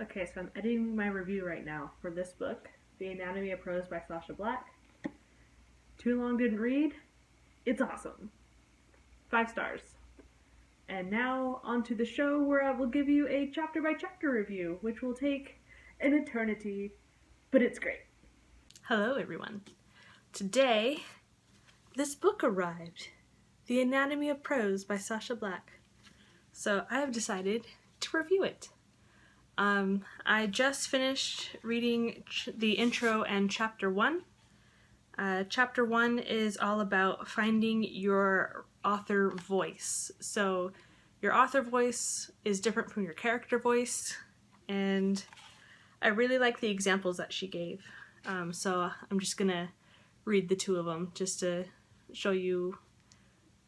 Okay, so I'm editing my review right now for this book, The Anatomy of Prose by Sacha Black. Too long didn't read. It's awesome. 5 stars. And now onto the show where I will give you a chapter by chapter review, which will take an eternity, but it's great. Hello everyone. Today, this book arrived, The Anatomy of Prose by Sacha Black. So I have decided to review it. I just finished reading the intro and chapter 1. Chapter 1 is all about finding your author voice. So your author voice is different from your character voice, and I really like the examples that she gave. So I'm just gonna read the two of them just to show you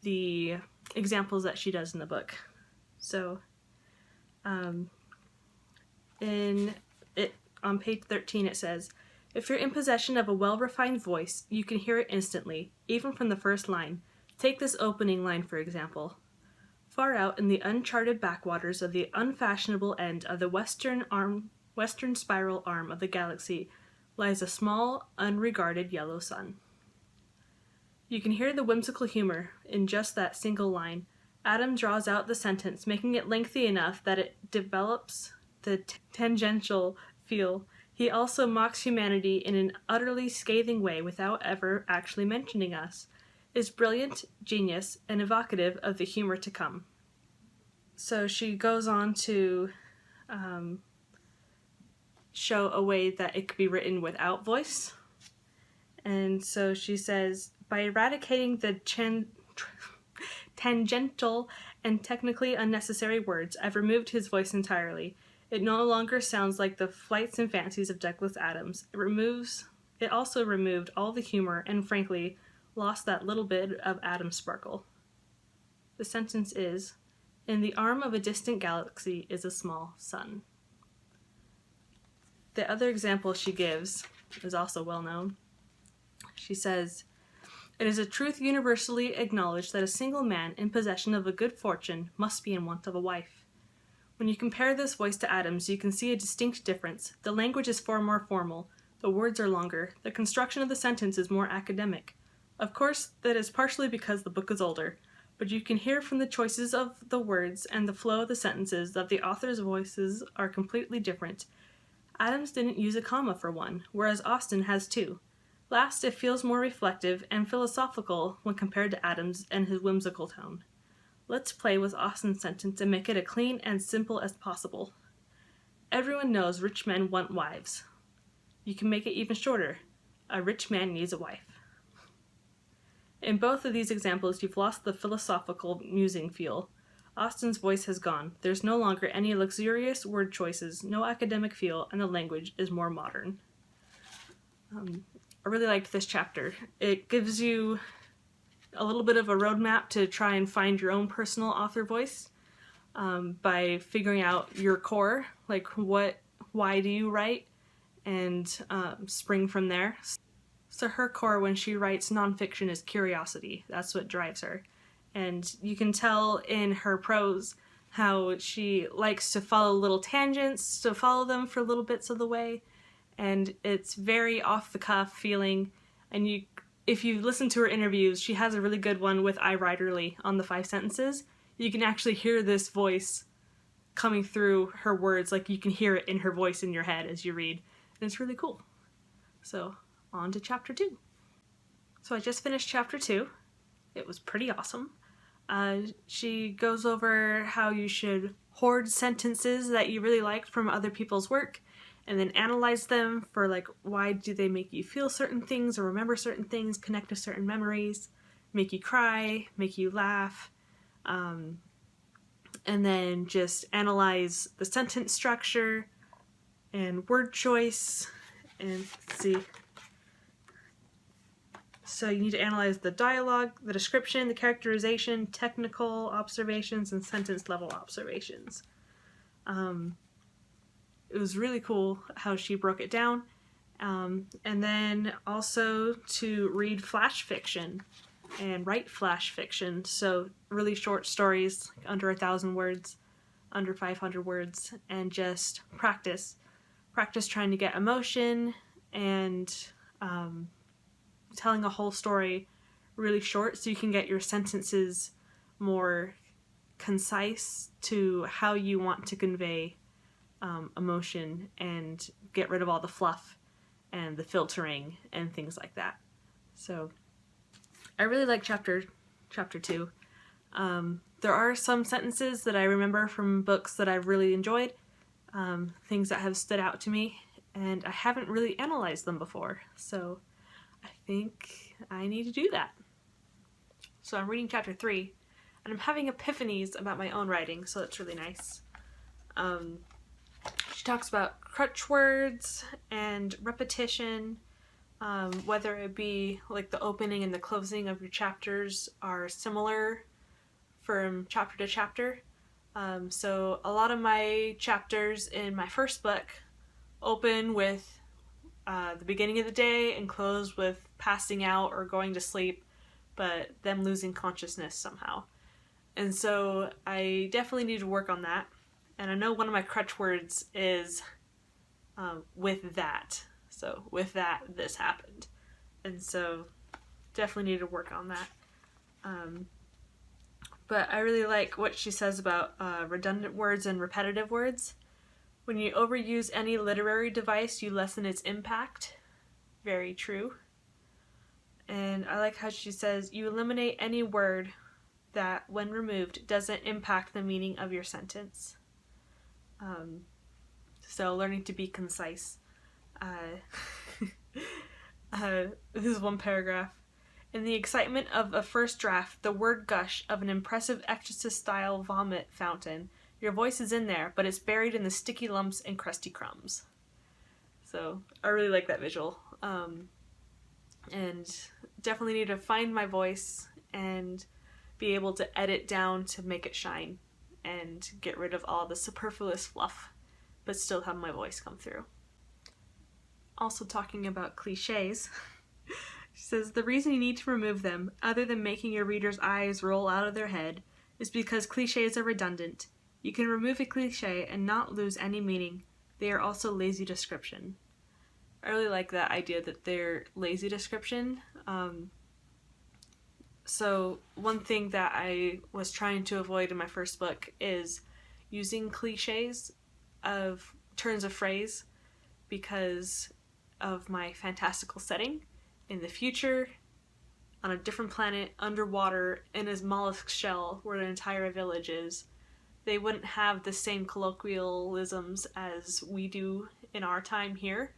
the examples that she does in the book. So on page 13 it says, "If you're in possession of a well-refined voice, you can hear it instantly, even from the first line. Take this opening line, for example. Far out in the uncharted backwaters of the unfashionable end of the western spiral arm of the galaxy lies a small, unregarded yellow sun." You can hear the whimsical humor in just that single line. Adam draws out the sentence, making it lengthy enough that it develops the tangential feel. He also mocks humanity in an utterly scathing way without ever actually mentioning us. Is brilliant, genius, and evocative of the humor to come. So she goes on to show a way that it could be written without voice. And so she says, by eradicating the tangential and technically unnecessary words, I've removed his voice entirely. It no longer sounds like the flights and fancies of Douglas Adams. It also removed all the humor and, frankly, lost that little bit of Adam's sparkle. The sentence is, in the arm of a distant galaxy is a small sun. The other example she gives is also well known. She says, it is a truth universally acknowledged that a single man in possession of a good fortune must be in want of a wife. When you compare this voice to Adam's, you can see a distinct difference. The language is far more formal. The words are longer. The construction of the sentence is more academic. Of course, that is partially because the book is older, but you can hear from the choices of the words and the flow of the sentences that the author's voices are completely different. Adams didn't use a comma for one, whereas Austen has two. Last, it feels more reflective and philosophical when compared to Adams and his whimsical tone. Let's play with Austen's sentence and make it as clean and simple as possible. Everyone knows rich men want wives. You can make it even shorter. A rich man needs a wife. In both of these examples, you've lost the philosophical musing feel. Austen's voice has gone. There's no longer any luxurious word choices, no academic feel, and the language is more modern. I really liked this chapter. It gives you a little bit of a roadmap to try and find your own personal author voice by figuring out your core, like why do you write, and spring from there. So her core when she writes nonfiction is curiosity. That's what drives her. And you can tell in her prose how she likes to follow little tangents, to follow them for little bits of the way. And it's very off-the-cuff feeling. And if you listen to her interviews, she has a really good one with I. Riderly on the 5 sentences. You can actually hear this voice coming through her words, like you can hear it in her voice in your head as you read. And it's really cool. So, on to chapter 2. So I just finished chapter 2. It was pretty awesome. She goes over how you should hoard sentences that you really like from other people's work, and then analyze them for like, why do they make you feel certain things or remember certain things, connect to certain memories, make you cry, make you laugh, and then just analyze the sentence structure and word choice, and let's see. So you need to analyze the dialogue, the description, the characterization, technical observations, and sentence level observations. It was really cool how she broke it down. And then also to read flash fiction and write flash fiction. So really short stories, under 1,000 words. under 500 words, and just practice trying to get emotion and telling a whole story really short so you can get your sentences more concise to how you want to convey emotion and get rid of all the fluff and the filtering and things like that. So I really like chapter 2. There are some sentences that I remember from books that I've really enjoyed, things that have stood out to me, and I haven't really analyzed them before, so I think I need to do that. So I'm reading chapter 3, and I'm having epiphanies about my own writing, so that's really nice. She talks about crutch words and repetition, whether it be like the opening and the closing of your chapters are similar from chapter to chapter. So a lot of my chapters in my first book open with the beginning of the day and close with passing out or going to sleep, but them losing consciousness somehow. And so I definitely need to work on that. And I know one of my crutch words is with that. So with that, this happened. And so definitely need to work on that. But I really like what she says about redundant words and repetitive words. When you overuse any literary device, you lessen its impact. Very true. And I like how she says, you eliminate any word that, when removed, doesn't impact the meaning of your sentence. So learning to be concise. This is one paragraph. In the excitement of a first draft, the word gush of an impressive Exorcist-style vomit fountain, your voice is in there, but it's buried in the sticky lumps and crusty crumbs. So I really like that visual. And definitely need to find my voice and be able to edit down to make it shine and get rid of all the superfluous fluff, but still have my voice come through. Also talking about cliches, she says, the reason you need to remove them, other than making your reader's eyes roll out of their head, is because cliches are redundant. You can remove a cliche and not lose any meaning. They are also lazy description. I really like that idea that they're lazy description. So one thing that I was trying to avoid in my first book is using cliches of turns of phrase because of my fantastical setting. In the future, on a different planet, underwater, in a mollusk shell where an entire village is, they wouldn't have the same colloquialisms as we do in our time here.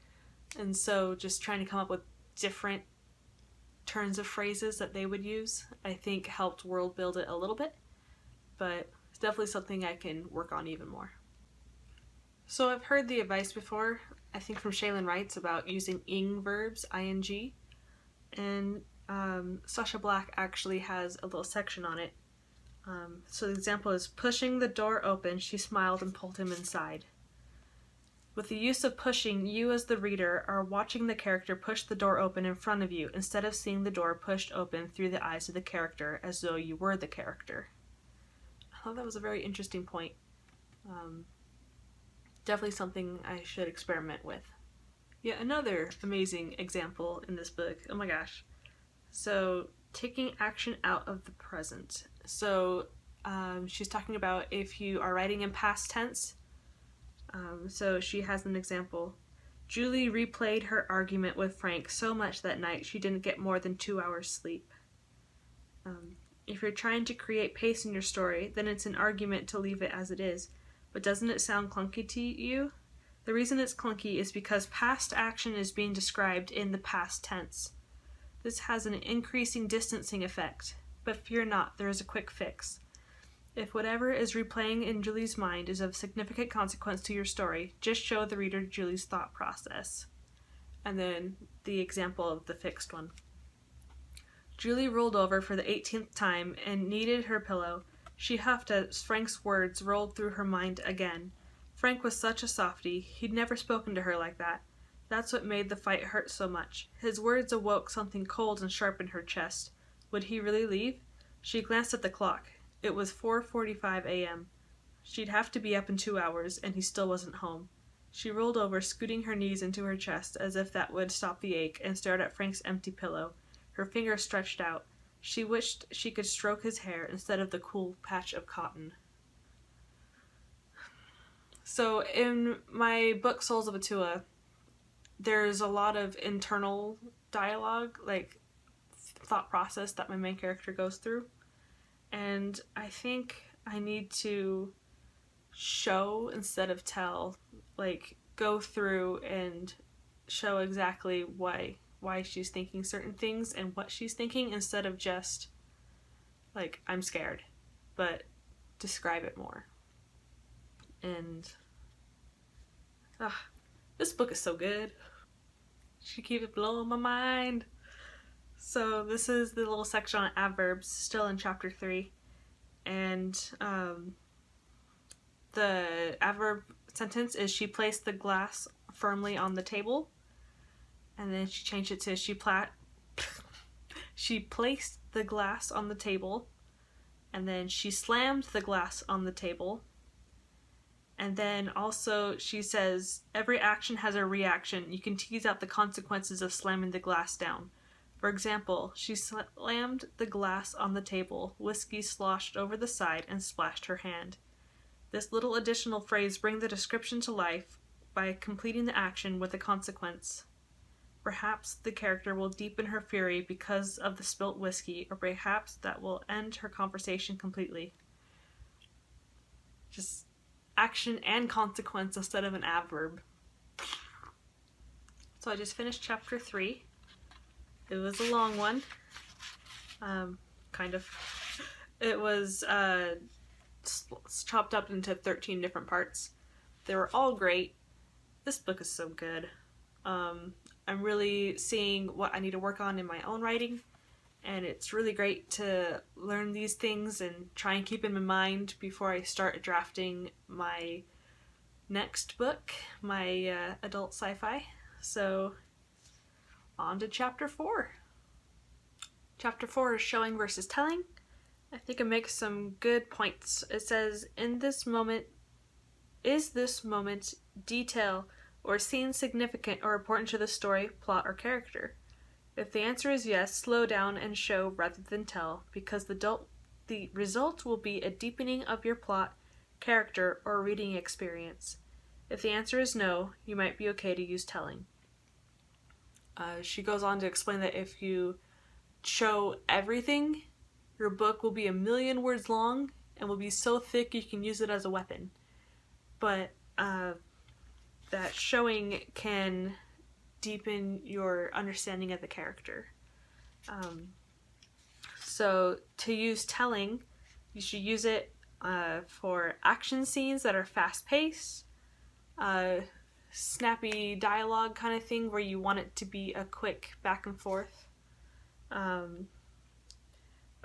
And so just trying to come up with different turns of phrases that they would use, I think helped world build it a little bit, but it's definitely something I can work on even more. So I've heard the advice before, I think from Shaylin Wrights, about using ing verbs, ing, and Sacha Black actually has a little section on it. So the example is, pushing the door open, she smiled and pulled him inside. With the use of pushing, you as the reader are watching the character push the door open in front of you instead of seeing the door pushed open through the eyes of the character as though you were the character. I thought that was a very interesting point. Definitely something I should experiment with. Yet another amazing example in this book. Oh my gosh. So, taking action out of the present. So, she's talking about if you are writing in past tense. So she has an example. Julie replayed her argument with Frank so much that night she didn't get more than 2 hours sleep. If you're trying to create pace in your story, then it's an argument to leave it as it is. But doesn't it sound clunky to you? The reason it's clunky is because past action is being described in the past tense. This has an increasing distancing effect, but fear not, there is a quick fix. If whatever is replaying in Julie's mind is of significant consequence to your story, just show the reader Julie's thought process. And then the example of the fixed one. Julie rolled over for the 18th time and kneaded her pillow. She huffed as Frank's words rolled through her mind again. Frank was such a softie. He'd never spoken to her like that. That's what made the fight hurt so much. His words awoke something cold and sharp in her chest. Would he really leave? She glanced at the clock. It was 4:45 a.m. She'd have to be up in 2 hours, and he still wasn't home. She rolled over, scooting her knees into her chest as if that would stop the ache, and stared at Frank's empty pillow, her fingers stretched out. She wished she could stroke his hair instead of the cool patch of cotton. So in my book Souls of Atua, there's a lot of internal dialogue, like thought process that my main character goes through. And I think I need to show instead of tell, like go through and show exactly why she's thinking certain things and what she's thinking, instead of just like, I'm scared, but describe it more. And this book is so good. She keeps blowing my mind. So this is the little section on adverbs, still in chapter 3. And the adverb sentence is, she placed the glass firmly on the table. And then she changed it to, she placed the glass on the table. And then she slammed the glass on the table. And then also she says, every action has a reaction. You can tease out the consequences of slamming the glass down. For example, she slammed the glass on the table, whiskey sloshed over the side and splashed her hand. This little additional phrase brings the description to life by completing the action with a consequence. Perhaps the character will deepen her fury because of the spilt whiskey, or perhaps that will end her conversation completely. Just action and consequence instead of an adverb. So I just finished chapter 3. It was a long one. Kind of. It was chopped up into 13 different parts. They were all great. This book is so good. I'm really seeing what I need to work on in my own writing, and it's really great to learn these things and try and keep them in mind before I start drafting my next book, my adult sci-fi. So on to chapter 4. Chapter 4 is showing versus telling. I think it makes some good points. It says, is this moment detail or scene significant or important to the story, plot, or character? If the answer is yes, slow down and show rather than tell, because the result will be a deepening of your plot, character, or reading experience. If the answer is no, you might be okay to use telling. She goes on to explain that if you show everything, your book will be 1,000,000 words long and will be so thick you can use it as a weapon. But that showing can deepen your understanding of the character. So to use telling, you should use it for action scenes that are fast-paced, snappy dialogue kind of thing where you want it to be a quick back and forth.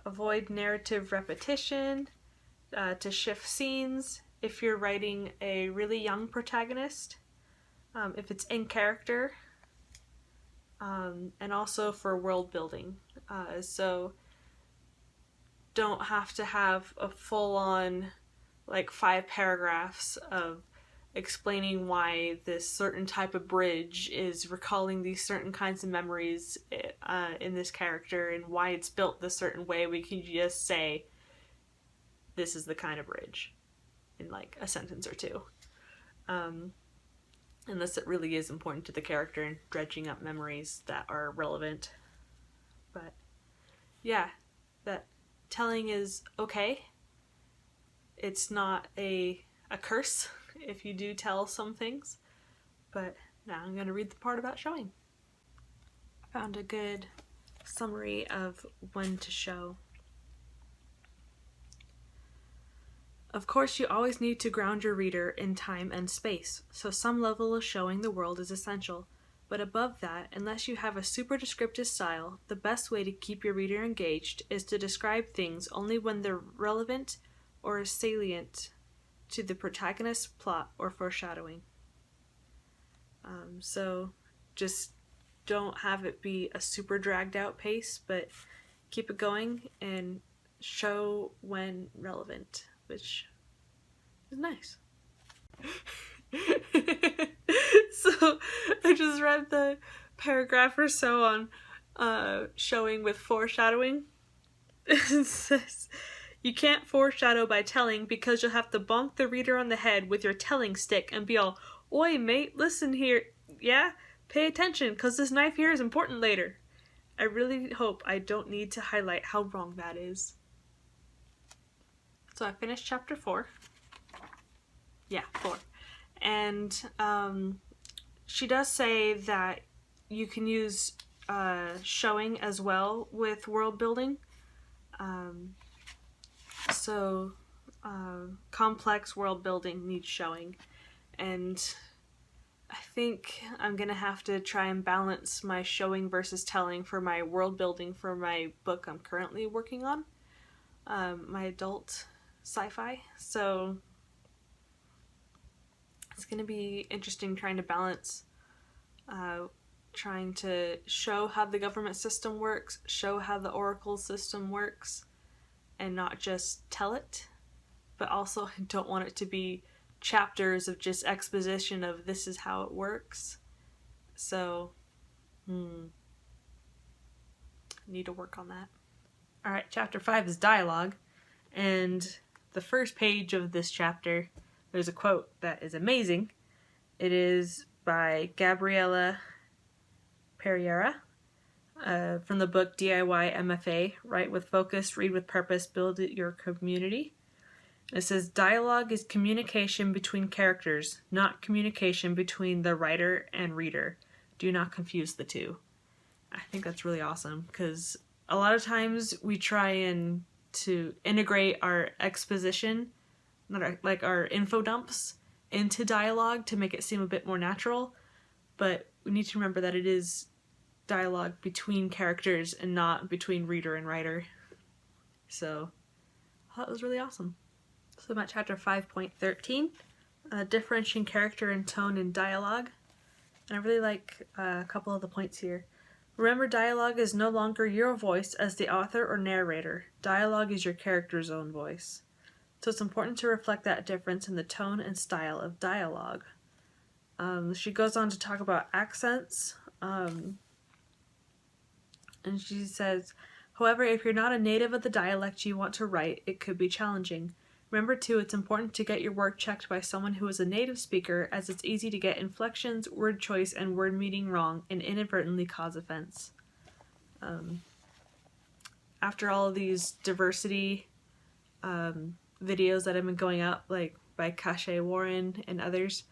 Avoid narrative repetition, to shift scenes if you're writing a really young protagonist, if it's in character, and also for world building. So don't have to have a full-on like 5 paragraphs of explaining why this certain type of bridge is recalling these certain kinds of memories in this character and why it's built this certain way. We can just say, this is the kind of bridge in like a sentence or two. Unless it really is important to the character and dredging up memories that are relevant. But yeah, that telling is okay. It's not a curse if you do tell some things. But now I'm going to read the part about showing. I found a good summary of when to show. Of course, you always need to ground your reader in time and space, so some level of showing the world is essential. But above that, unless you have a super descriptive style, the best way to keep your reader engaged is to describe things only when they're relevant or salient to the protagonist's plot or foreshadowing. So just don't have it be a super dragged out pace, but keep it going and show when relevant, which It's nice. So I just read the paragraph or so on showing with foreshadowing. It says, you can't foreshadow by telling because you'll have to bonk the reader on the head with your telling stick and be all, oi mate, listen here, yeah? Pay attention, cause this knife here is important later. I really hope I don't need to highlight how wrong that is. So I finished chapter 4. Yeah, 4. And she does say that you can use showing as well with world building. So complex world building needs showing. And I think I'm gonna have to try and balance my showing versus telling for my world building for my book I'm currently working on, my adult sci-fi. So it's gonna be interesting trying to balance, trying to show how the government system works, show how the oracle system works, and not just tell it. But also I don't want it to be chapters of just exposition of this is how it works. So, need to work on that. Alright, chapter 5 is dialogue. And the first page of this chapter, there's a quote that is amazing. It is by Gabriella Pereira from the book DIY MFA, Write with Focus, Read with Purpose, Build Your Community. It says, dialogue is communication between characters, not communication between the writer and reader. Do not confuse the two. I think that's really awesome, because a lot of times we try and to integrate our exposition, like our info dumps, into dialogue to make it seem a bit more natural, but we need to remember that it is dialogue between characters and not between reader and writer. So, that was really awesome. So I'm at chapter 5.13, differentiating character and tone in dialogue. And I really like a couple of the points here. Remember, dialogue is no longer your voice as the author or narrator. Dialogue is your character's own voice. So it's important to reflect that difference in the tone and style of dialogue. She goes on to talk about accents. And she says, however, if you're not a native of the dialect you want to write, it could be challenging. Remember, too, it's important to get your work checked by someone who is a native speaker, as it's easy to get inflections, word choice, and word meaning wrong and inadvertently cause offense. After all of these diversity videos that have been going up, like by Cache Warren and others,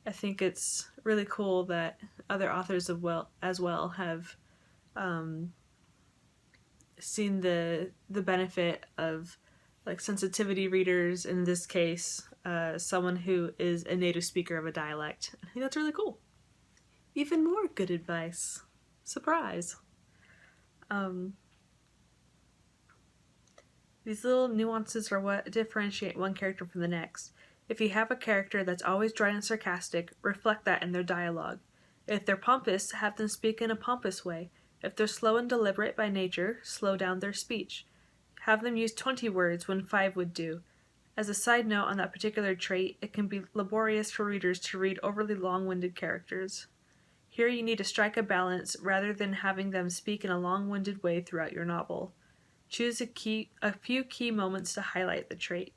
I think it's really cool that other authors as well have seen the benefit of like sensitivity readers, in this case, someone who is a native speaker of a dialect. I think that's really cool. Even more good advice. Surprise. These little nuances are what differentiate one character from the next. If you have a character that's always dry and sarcastic, reflect that in their dialogue. If they're pompous, have them speak in a pompous way. If they're slow and deliberate by nature, slow down their speech. Have them use 20 words when 5 would do. As a side note on that particular trait, it can be laborious for readers to read overly long-winded characters. Here you need to strike a balance rather than having them speak in a long-winded way throughout your novel. Choose a few key moments to highlight the trait.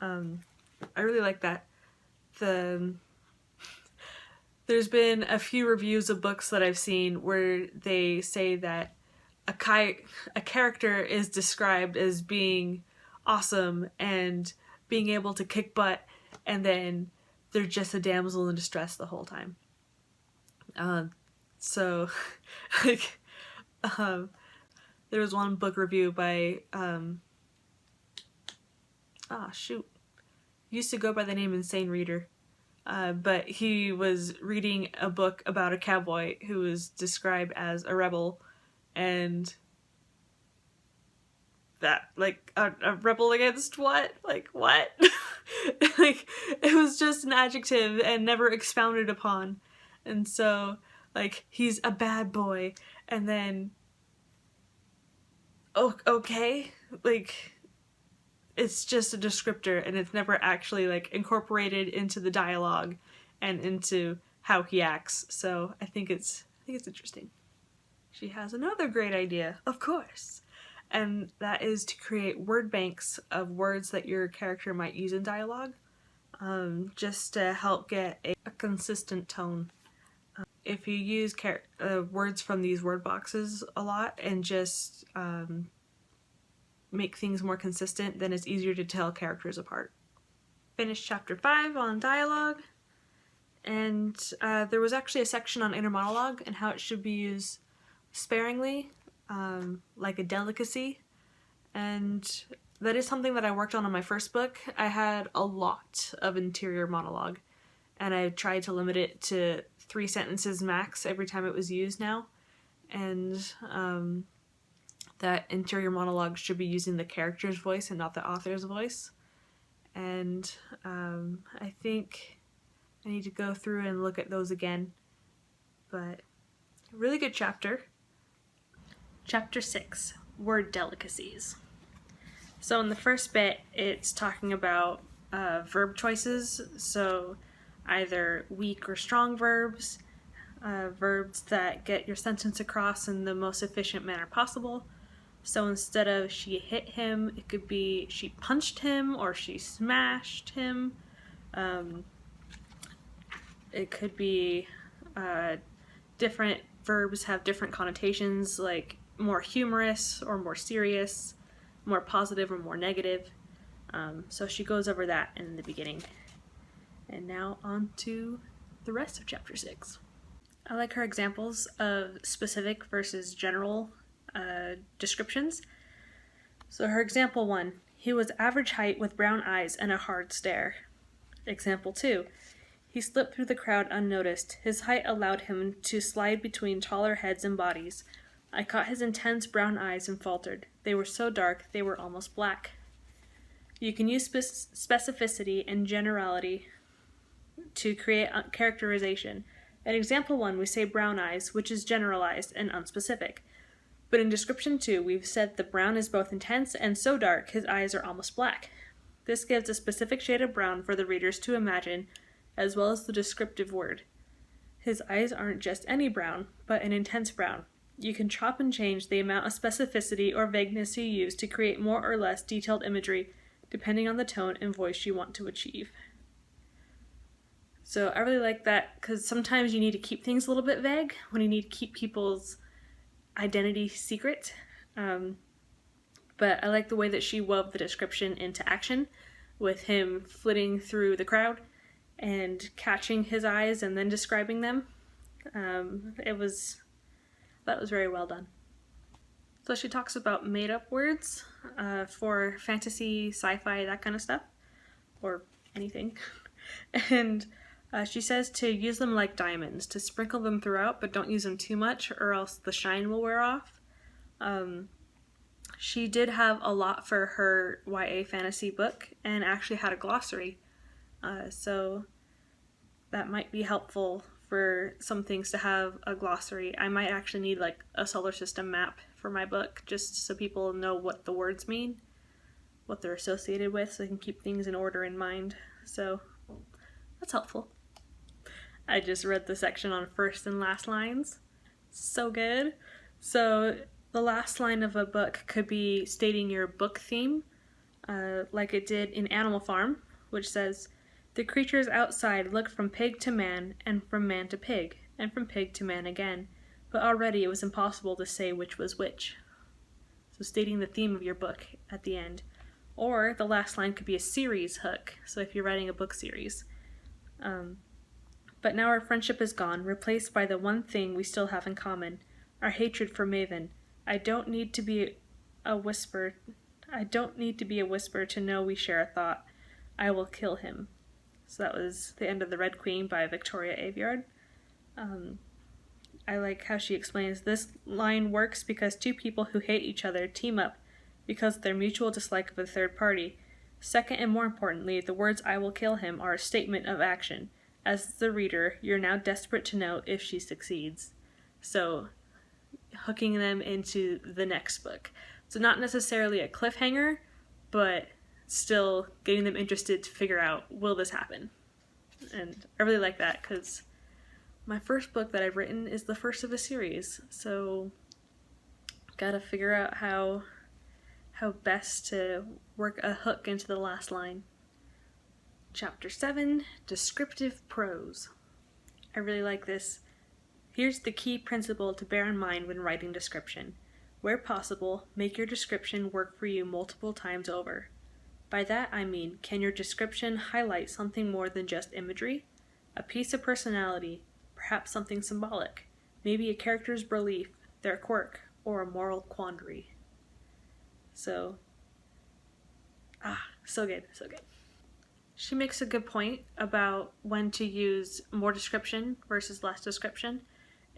I really like that. There's been a few reviews of books that I've seen where they say that a character is described as being awesome and being able to kick butt, and then they're just a damsel in distress the whole time. So, like, there was one book review by, used to go by the name Insane Reader, but he was reading a book about a cowboy who was described as a rebel, and that, like, a rebel against what? Like, what? Like, it was just an adjective and never expounded upon. And so, like, he's a bad boy, and then, oh, okay, like, it's just a descriptor and it's never actually like incorporated into the dialogue and into how he acts. So I think it's interesting. She has another great idea, of course, and that is to create word banks of words that your character might use in dialogue, just to help get a consistent tone. If you use words from these word boxes a lot and just make things more consistent, then it's easier to tell characters apart. Finished chapter 5 on dialogue, and there was actually a section on inner monologue and how it should be used sparingly, like a delicacy, and that is something that I worked on my first book. I had a lot of interior monologue, and I tried to limit it to 3 sentences max every time it was used now, and that interior monologue should be using the character's voice and not the author's voice. And I think I need to go through and look at those again, but really good chapter. Chapter 6, Word Delicacies. So in the first bit, it's talking about verb choices, so either weak or strong verbs, verbs that get your sentence across in the most efficient manner possible. So instead of she hit him, it could be she punched him or she smashed him. It could be different verbs have different connotations, like more humorous or more serious, more positive or more negative. So she goes over that in the beginning. And now on to the rest of chapter 6. I like her examples of specific versus general descriptions. So her example 1, he was average height with brown eyes and a hard stare. Example 2, he slipped through the crowd unnoticed. His height allowed him to slide between taller heads and bodies. I caught his intense brown eyes and faltered. They were so dark, they were almost black. You can use specificity and generality to create characterization. In example 1, we say brown eyes, which is generalized and unspecific. But in description 2, we've said the brown is both intense and so dark his eyes are almost black. This gives a specific shade of brown for the readers to imagine, as well as the descriptive word. His eyes aren't just any brown, but an intense brown. You can chop and change the amount of specificity or vagueness you use to create more or less detailed imagery, depending on the tone and voice you want to achieve. So I really like that, because sometimes you need to keep things a little bit vague when you need to keep people's identity secret. But I like the way that she wove the description into action, with him flitting through the crowd and catching his eyes and then describing them. That was very well done. So she talks about made-up words for fantasy, sci-fi, that kind of stuff, or anything. And she says to use them like diamonds, to sprinkle them throughout, but don't use them too much or else the shine will wear off. She did have a lot for her YA fantasy book and actually had a glossary. So that might be helpful for some things to have a glossary. I might actually need like a solar system map for my book, just so people know what the words mean, what they're associated with, so they can keep things in order in mind. So that's helpful. I just read the section on first and last lines. So good. So the last line of a book could be stating your book theme, like it did in Animal Farm, which says, the creatures outside looked from pig to man, and from man to pig, and from pig to man again, but already it was impossible to say which was which. So stating the theme of your book at the end. Or the last line could be a series hook, so if you're writing a book series. But now our friendship is gone, replaced by the one thing we still have in common, our hatred for Maven. I don't need to be a whisper to know we share a thought. I will kill him. So that was the end of The Red Queen by Victoria Aveyard. I like how she explains, this line works because two people who hate each other team up because of their mutual dislike of a third party. Second, and more importantly, the words I will kill him are a statement of action. As the reader, you're now desperate to know if she succeeds. So, hooking them into the next book. So not necessarily a cliffhanger, but still getting them interested to figure out, will this happen? And I really like that because my first book that I've written is the first of a series, so gotta figure out how best to work a hook into the last line. Chapter 7, Descriptive Prose. I really like this. Here's the key principle to bear in mind when writing description. Where possible, make your description work for you multiple times over. By that I mean, can your description highlight something more than just imagery? A piece of personality, perhaps something symbolic, maybe a character's belief, their quirk, or a moral quandary. So, so good, so good. She makes a good point about when to use more description versus less description.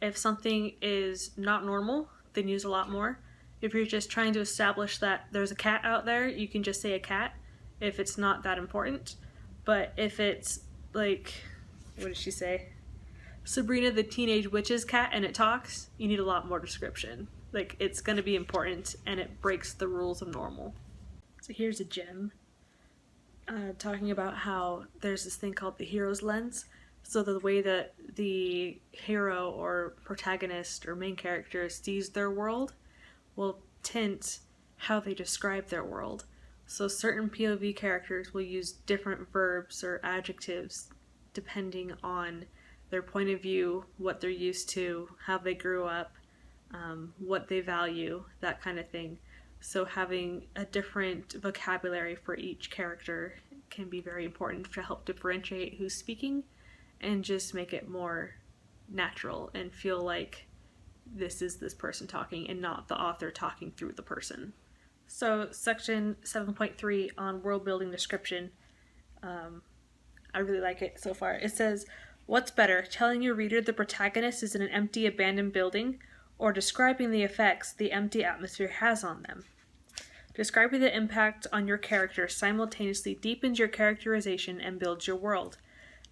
If something is not normal, then use a lot more. If you're just trying to establish that there's a cat out there, you can just say a cat if it's not that important. But if it's like, what did she say? Sabrina the Teenage Witch's cat and it talks, you need a lot more description. Like, it's going to be important and it breaks the rules of normal. So here's a gem talking about how there's this thing called the hero's lens. So the way that the hero or protagonist or main character sees their world will tint how they describe their world. So certain POV characters will use different verbs or adjectives depending on their point of view, what they're used to, how they grew up, what they value, that kind of thing. So having a different vocabulary for each character can be very important to help differentiate who's speaking and just make it more natural and feel like this is this person talking and not the author talking through the person. So section 7.3 on world building description, I really like it so far. It says, what's better, telling your reader the protagonist is in an empty abandoned building, or describing the effects the empty atmosphere has on them? Describing the impact on your character simultaneously deepens your characterization and builds your world.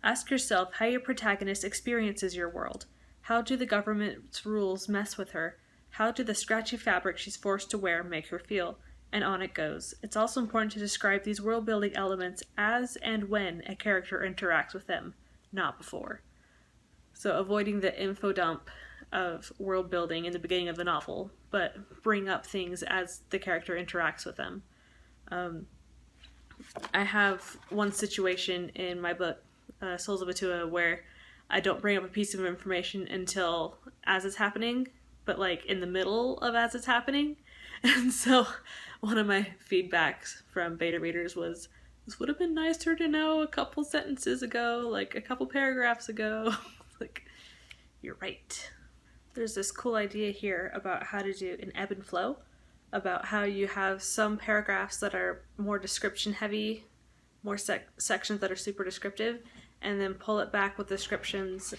Ask yourself how your protagonist experiences your world. How do the government's rules mess with her? How do the scratchy fabric she's forced to wear make her feel? And on it goes. It's also important to describe these world-building elements as and when a character interacts with them, not before. So avoiding the info dump of world building in the beginning of the novel, but bring up things as the character interacts with them. I have one situation in my book, Souls of Atua, where I don't bring up a piece of information until as it's happening, but like in the middle of as it's happening. And so one of my feedbacks from beta readers was, this would have been nicer to know a couple sentences ago, like a couple paragraphs ago. Like, you're right. There's this cool idea here about how to do an ebb and flow, about how you have some paragraphs that are more description heavy, more sections that are super descriptive, and then pull it back with descriptions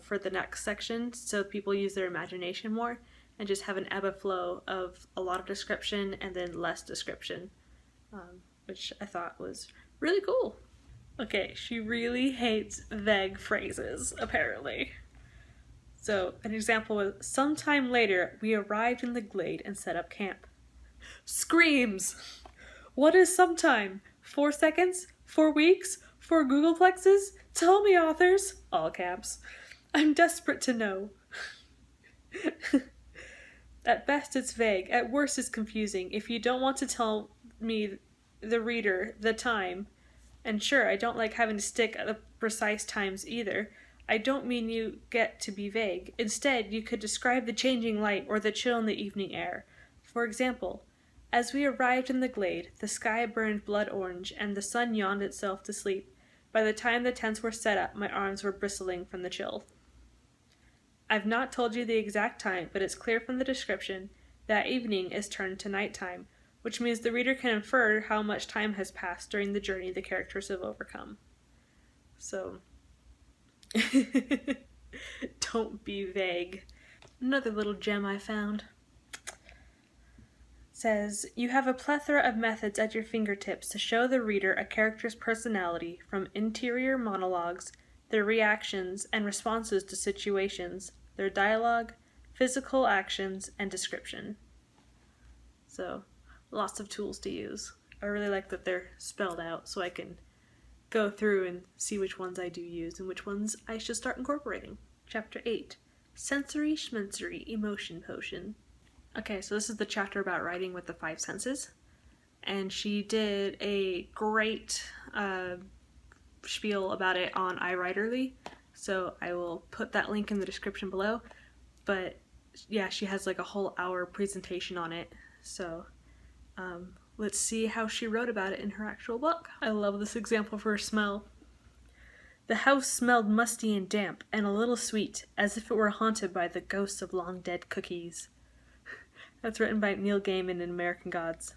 for the next section so people use their imagination more and just have an ebb and flow of a lot of description and then less description, which I thought was really cool. Okay, she really hates vague phrases, apparently. So, an example was, sometime later, we arrived in the glade and set up camp. Screams! What is sometime? 4 seconds? 4 weeks? 4 Googleplexes? Tell me, authors! All caps. I'm desperate to know. At best, it's vague. At worst, it's confusing. If you don't want to tell me, the reader, the time, and sure, I don't like having to stick at the precise times either, I don't mean you get to be vague. Instead, you could describe the changing light or the chill in the evening air. For example, as we arrived in the glade, the sky burned blood orange and the sun yawned itself to sleep. By the time the tents were set up, my arms were bristling from the chill. I've not told you the exact time, but it's clear from the description that evening is turned to nighttime, which means the reader can infer how much time has passed during the journey the characters have overcome. So, don't be vague. Another little gem I found says, you have a plethora of methods at your fingertips to show the reader a character's personality, from interior monologues, their reactions and responses to situations, their dialogue, physical actions, and description. So, lots of tools to use. I really like that they're spelled out so I can go through and see which ones I do use and which ones I should start incorporating. Chapter 8, Sensory Schmensory Emotion Potion. Okay, so this is the chapter about writing with the 5 senses. And she did a great spiel about it on iWriterly. So I will put that link in the description below. But yeah, she has like a whole hour presentation on it. So let's see how she wrote about it in her actual book. I love this example for a smell. The house smelled musty and damp and a little sweet, as if it were haunted by the ghosts of long-dead cookies. That's written by Neil Gaiman in American Gods.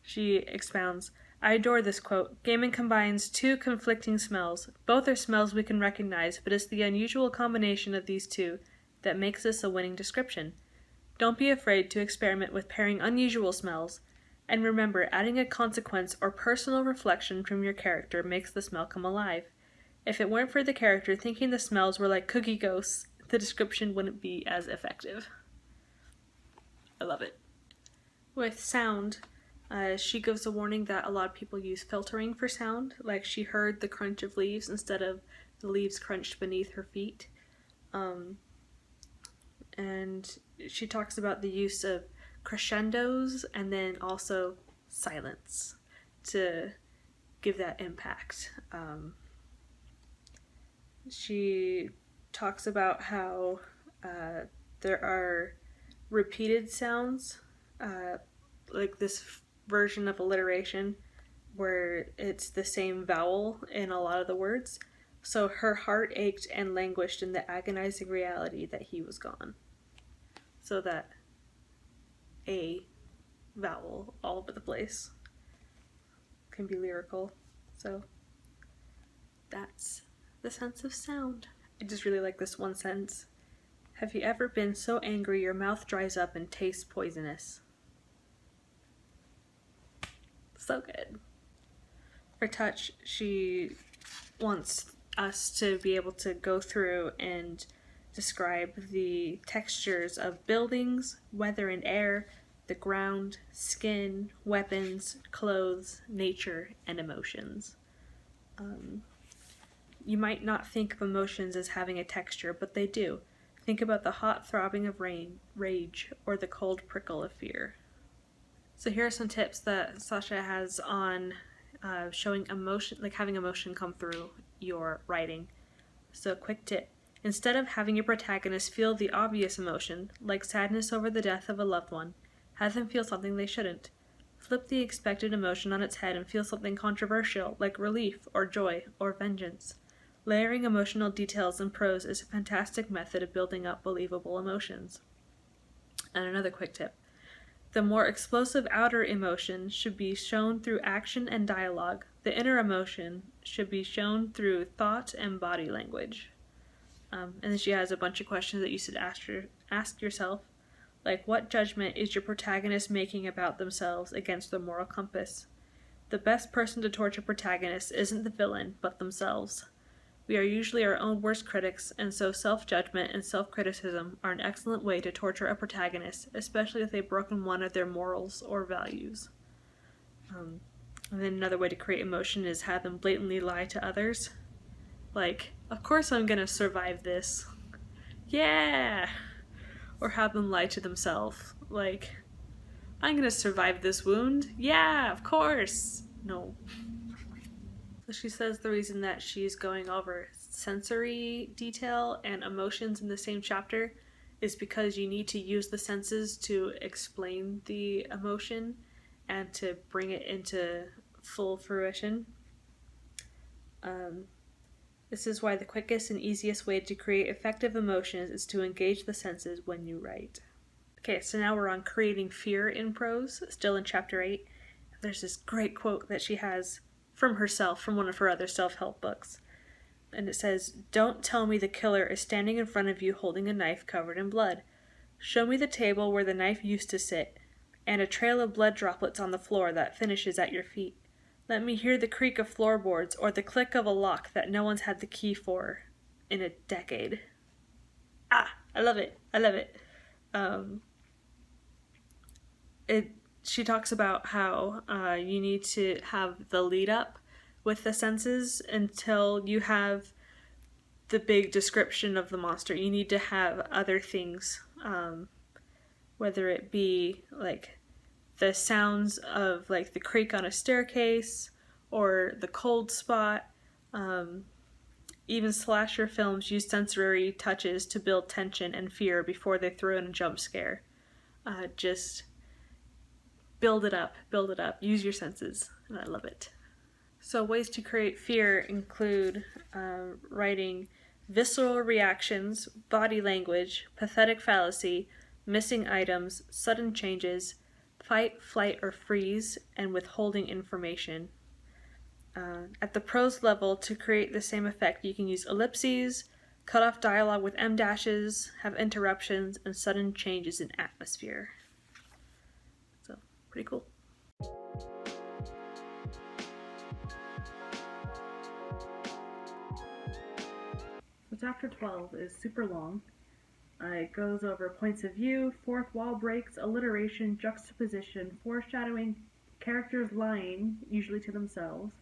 She expounds, I adore this quote. Gaiman combines 2 conflicting smells. Both are smells we can recognize, but it's the unusual combination of these 2 that makes this a winning description. Don't be afraid to experiment with pairing unusual smells, and remember, adding a consequence or personal reflection from your character makes the smell come alive. If it weren't for the character thinking the smells were like cookie ghosts, the description wouldn't be as effective. I love it. With sound, she gives a warning that a lot of people use filtering for sound, like she heard the crunch of leaves instead of the leaves crunched beneath her feet. And she talks about the use of crescendos and then also silence to give that impact. She talks about how there are repeated sounds, like this version of alliteration where it's the same vowel in a lot of the words. So her heart ached and languished in the agonizing reality that he was gone. So that a vowel all over the place can be lyrical. So that's the sense of sound. I just really like this one sentence. Have you ever been so angry your mouth dries up and tastes poisonous? So good. For touch, she wants us to be able to go through and describe the textures of buildings, weather and air, the ground, skin, weapons, clothes, nature, and emotions. You might not think of emotions as having a texture, but they do. Think about the hot throbbing of rage, or the cold prickle of fear. So here are some tips that Sacha has on showing emotion, like having emotion come through your writing. So quick tip. Instead of having your protagonist feel the obvious emotion, like sadness over the death of a loved one, have them feel something they shouldn't. Flip the expected emotion on its head and feel something controversial, like relief, or joy, or vengeance. Layering emotional details in prose is a fantastic method of building up believable emotions. And another quick tip. The more explosive outer emotion should be shown through action and dialogue. The inner emotion should be shown through thought and body language. And then she has a bunch of questions that you should ask yourself, like what judgment is your protagonist making about themselves against their moral compass? The best person to torture protagonists isn't the villain, but themselves. We are usually our own worst critics, and so self-judgment and self-criticism are an excellent way to torture a protagonist, especially if they've broken one of their morals or values. And then another way to create emotion is have them blatantly lie to others. Like, of course I'm gonna survive this. Yeah! Or have them lie to themselves. Like, I'm gonna survive this wound. Yeah, of course! No. So she says the reason that she's going over sensory detail and emotions in the same chapter is because you need to use the senses to explain the emotion and to bring it into full fruition. This is why the quickest and easiest way to create effective emotions is to engage the senses when you write. Okay, so now we're on creating fear in prose, still in chapter 8. There's this great quote that she has from herself, from one of her other self-help books. And it says, "Don't tell me the killer is standing in front of you holding a knife covered in blood. Show me the table where the knife used to sit, and a trail of blood droplets on the floor that finishes at your feet. Let me hear the creak of floorboards or the click of a lock that no one's had the key for in a decade." I love it. I love it. she talks about how you need to have the lead up with the senses until you have the big description of the monster. You need to have other things, whether it be like the sounds of like the creak on a staircase or the cold spot. Even slasher films use sensory touches to build tension and fear before they throw in a jump scare. Just build it up, use your senses, and I love it. So ways to create fear include writing visceral reactions, body language, pathetic fallacy, missing items, sudden changes, fight, flight, or freeze, and withholding information. At the prose level, to create the same effect, you can use ellipses, cut off dialogue with em dashes, have interruptions, and sudden changes in atmosphere. So, pretty cool. So chapter 12 is super long. It goes over points of view, fourth wall breaks, alliteration, juxtaposition, foreshadowing, characters lying, usually to themselves,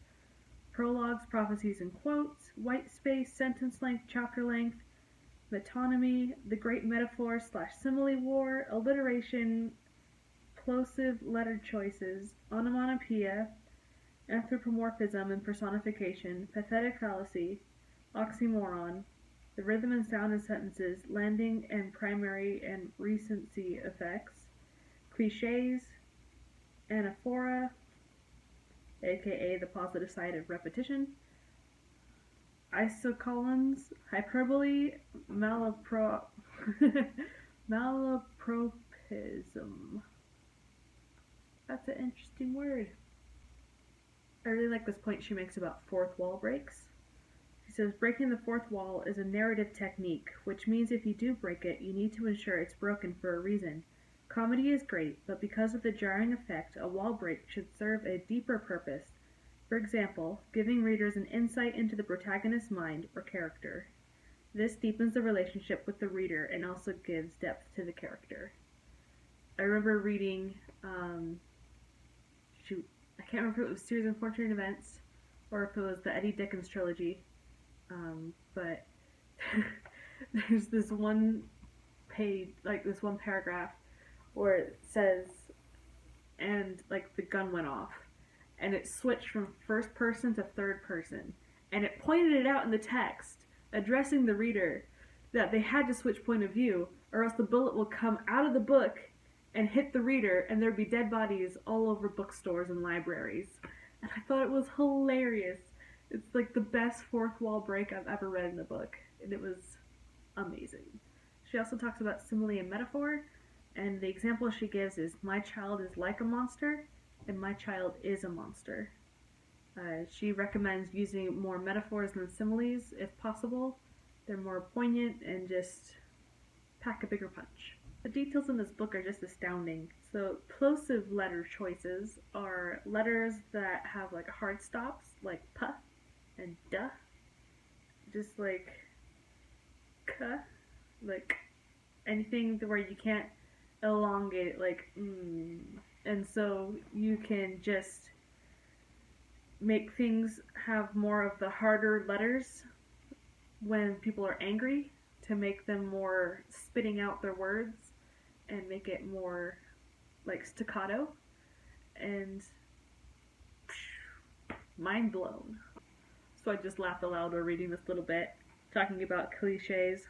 prologues, prophecies, and quotes, white space, sentence length, chapter length, metonymy, the great metaphor / simile war, alliteration, plosive letter choices, onomatopoeia, anthropomorphism and personification, pathetic fallacy, oxymoron, the rhythm and sound of sentences, landing and primary and recency effects, cliches, anaphora, aka the positive side of repetition, isocolons, hyperbole, malapropism. That's an interesting word. I really like this point she makes about fourth wall breaks. She says, breaking the fourth wall is a narrative technique, which means if you do break it, you need to ensure it's broken for a reason. Comedy is great, but because of the jarring effect, a wall break should serve a deeper purpose. For example, giving readers an insight into the protagonist's mind or character. This deepens the relationship with the reader and also gives depth to the character. I remember reading, I can't remember if it was Series of Unfortunate Events or if it was the Eddie Dickens trilogy, but there's this one page, like this one paragraph where it says, and like the gun went off, and it switched from first person to third person, and it pointed it out in the text, addressing the reader that they had to switch point of view, or else the bullet will come out of the book and hit the reader, and there'd be dead bodies all over bookstores and libraries. And I thought it was hilarious. It's like the best fourth wall break I've ever read in a book, and it was amazing. She also talks about simile and metaphor, and the example she gives is, my child is like a monster, and my child is a monster. She recommends using more metaphors than similes if possible. They're more poignant and just pack a bigger punch. The details in this book are just astounding. So plosive letter choices are letters that have like hard stops, like p and duh. Just like k, like anything where you can't elongate it, like and so you can just make things have more of the harder letters when people are angry to make them more spitting out their words and make it more like staccato, and mind blown. So I just laughed aloud while reading this little bit, talking about cliches.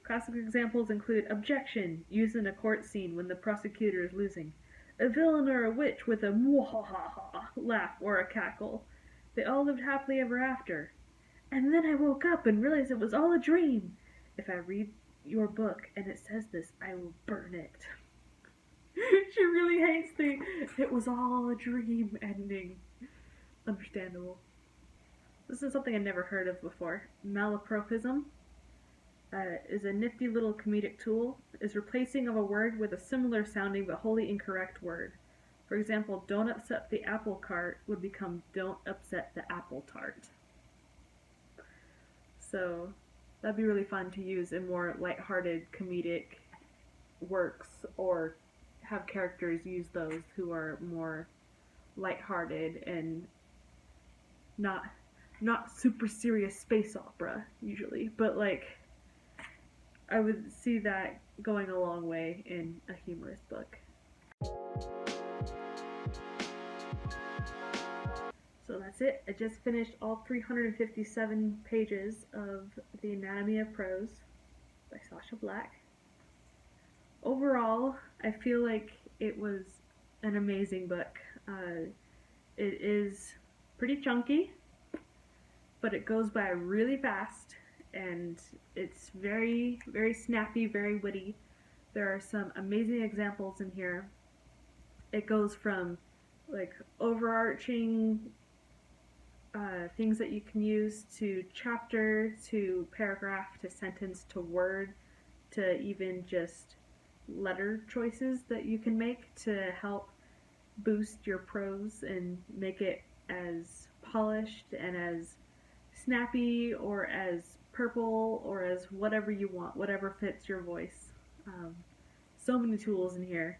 Classic examples include objection, used in a court scene when the prosecutor is losing. A villain or a witch with a mwahaha laugh or a cackle. They all lived happily ever after. And then I woke up and realized it was all a dream. If I read your book and it says this, I will burn it. She really hates the "it was all a dream" ending. Understandable. This is something I've never heard of before. Malapropism is a nifty little comedic tool. Is replacing of a word with a similar sounding but wholly incorrect word. For example, don't upset the apple cart would become don't upset the apple tart. So that'd be really fun to use in more lighthearted comedic works or have characters use those who are more lighthearted and not super serious space opera usually, but like I would see that going a long way in a humorous book. So that's it. I just finished all 357 pages of The Anatomy of Prose by Sacha Black. Overall, I feel like it was an amazing book. It is pretty chunky, but it goes by really fast, and it's very, very snappy, very witty. There are some amazing examples in here. It goes from like overarching things that you can use to chapter, to paragraph, to sentence, to word, to even just letter choices that you can make to help boost your prose and make it as polished and as snappy or as purple or as whatever you want, whatever fits your voice. So many tools in here.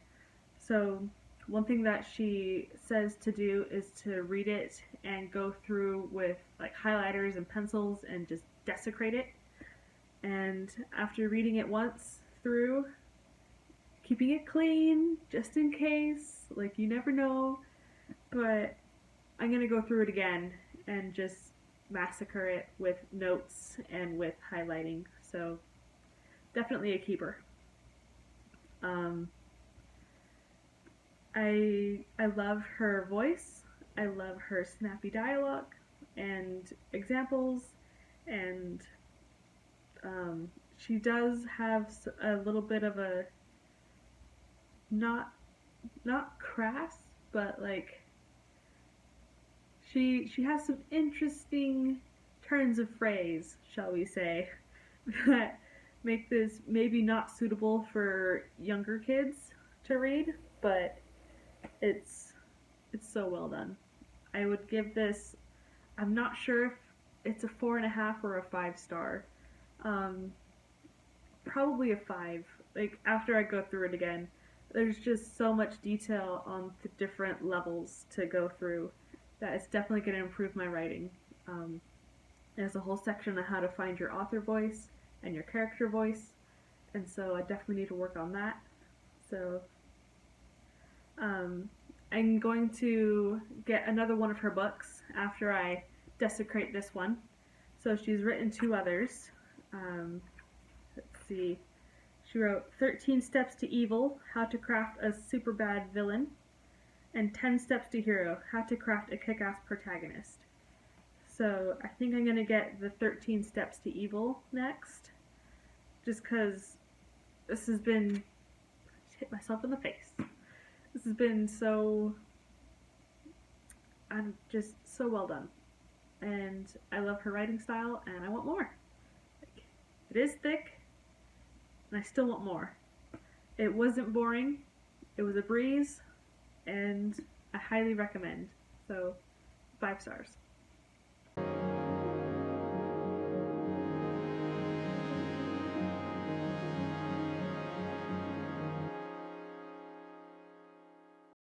So one thing that she says to do is to read it and go through with like highlighters and pencils and just desecrate it. And after reading it once through, keeping it clean just in case, like you never know, but I'm gonna go through it again and just massacre it with notes and with highlighting. So definitely a keeper. I love her voice. I love her snappy dialogue and examples, and she does have a little bit of a not crass, but like she has some interesting turns of phrase, shall we say, that make this maybe not suitable for younger kids to read, but it's so well done. I would give this, I'm not sure if it's a 4.5 or a 5 star. Probably a 5. Like after I go through it again, there's just so much detail on the different levels to go through that it's definitely going to improve my writing. There's a whole section on how to find your author voice and your character voice, and so I definitely need to work on that. So I'm going to get another one of her books after I desecrate this one. So she's written 2 others. Let's see. She wrote 13 Steps to Evil, How to Craft a Super Bad Villain, and 10 Steps to Hero, How to Craft a Kick-Ass Protagonist. So I think I'm going to get the 13 Steps to Evil next, just because this has been, hit myself in the face. This has been I'm just so well done. And I love her writing style, and I want more. Like, it is thick, and I still want more. It wasn't boring, it was a breeze, and I highly recommend. So, 5 stars.